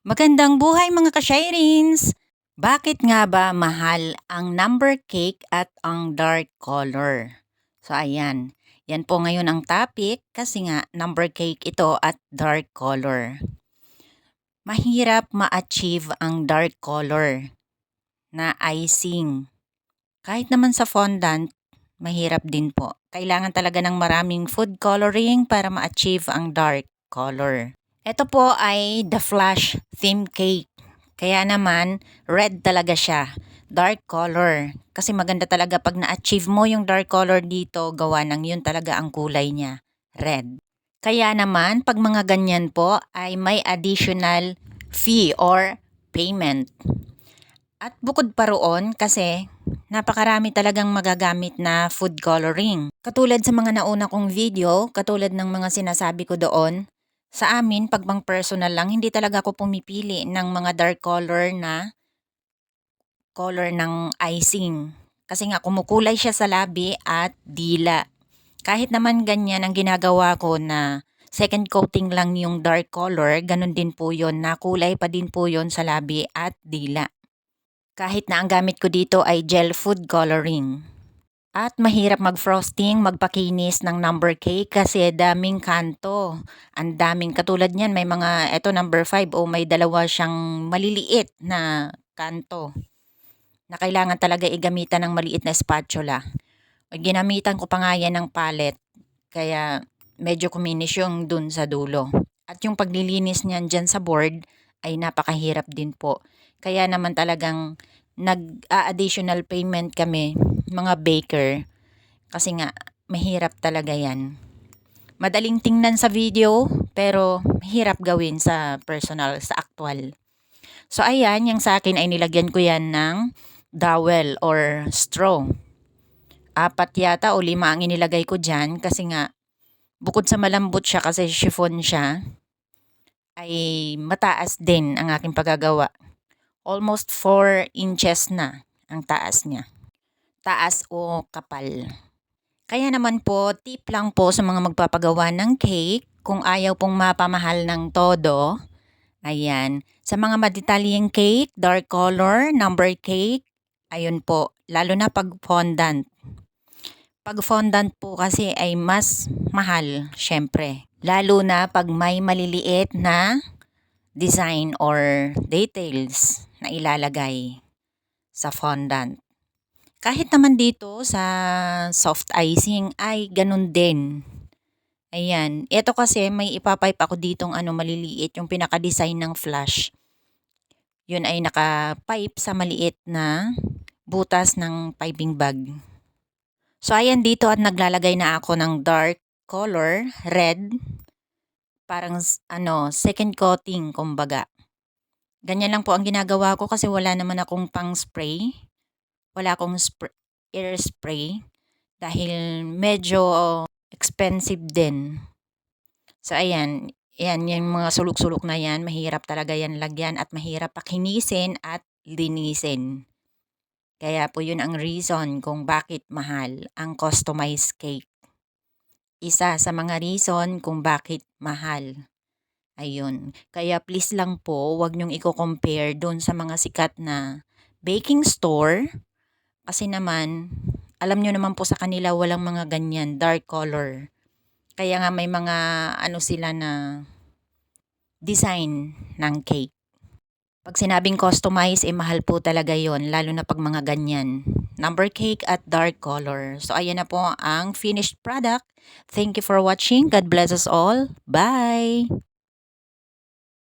Magandang buhay mga ka-Shirins! Bakit nga ba mahal ang number cake at ang dark color? So ayan, yan po ngayon ang topic kasi nga number cake ito at dark color. Mahirap ma-achieve ang dark color na icing. Kahit naman sa fondant, mahirap din po. Kailangan talaga ng maraming food coloring para ma-achieve ang dark color. Ito po ay the flash theme cake. Kaya naman, red talaga siya. Dark color. Kasi maganda talaga pag na-achieve mo yung dark color dito, gawa ng yun talaga ang kulay niya. Red. Kaya naman, pag mga ganyan po, ay may additional fee or payment. At bukod pa roon, kasi napakarami talagang magagamit na food coloring. Katulad sa mga nauna kong video, katulad ng mga sinasabi ko doon, sa amin, pag pang personal lang, hindi talaga ako pumipili ng mga dark color na color ng icing. Kasi nga kumukulay siya sa labi at dila. Kahit naman ganyan ang ginagawa ko na second coating lang yung dark color, ganun din po yun, nakulay pa din po yun sa labi at dila. Kahit na ang gamit ko dito ay gel food coloring. At mahirap mag-frosting, magpakinis ng number cake kasi daming kanto. Ang daming katulad niyan, may mga, eto number 5 o may dalawa siyang maliliit na kanto na kailangan talaga igamitan ng maliit na spatula. Ginamitan ko pa nga yan ng palette, kaya medyo kuminis yung dun sa dulo. At yung paglilinis niyan dyan sa board ay napakahirap din po. Kaya naman talagang nag-additional payment kami, mga baker, kasi nga mahirap talaga yan. Madaling tingnan sa video, pero mahirap gawin sa personal, sa actual. So ayan, yung sa akin ay nilagyan ko yan ng dowel or straw. 4 yata o 5 ang inilagay ko dyan kasi nga bukod sa malambot siya kasi chiffon siya, ay mataas din ang aking paggagawa. Almost 4 inches na ang taas niya. Taas o kapal. Kaya naman po, tip lang po sa mga magpapagawa ng cake, kung ayaw pong mapamahal ng todo, ayan, sa mga madetalyeng cake, dark color, number cake, ayun po, lalo na pag fondant. Pag fondant po kasi ay mas mahal, syempre. Lalo na pag may maliliit na design or details na ilalagay sa fondant. Kahit naman dito sa soft icing ay ganun din. Ayan, ito kasi may ipapipe ako ditong maliliit, yung pinaka-design ng flash. Yun ay naka-pipe sa maliit na butas ng piping bag. So ayan, dito at naglalagay na ako ng dark color, red, parang second coating kumbaga. Ganyan lang po ang ginagawa ko kasi wala naman akong pang spray. Wala akong air spray dahil medyo expensive din. So ayan, yan yung mga sulok-sulok na yan, mahirap talaga yan lagyan at mahirap pakinisin at linisin. Kaya po yun ang reason kung bakit mahal ang customized cake. Isa sa mga reason kung bakit mahal. Ayun. Kaya please lang po, wag niyong i-compare doon sa mga sikat na baking store. Kasi naman, alam niyo naman po sa kanila walang mga ganyan, dark color. Kaya nga may mga sila na design ng cake. Pag sinabing customize, mahal po talaga yon, lalo na pag mga ganyan. Number cake at dark color. So ayan na po ang finished product. Thank you for watching. God bless us all. Bye!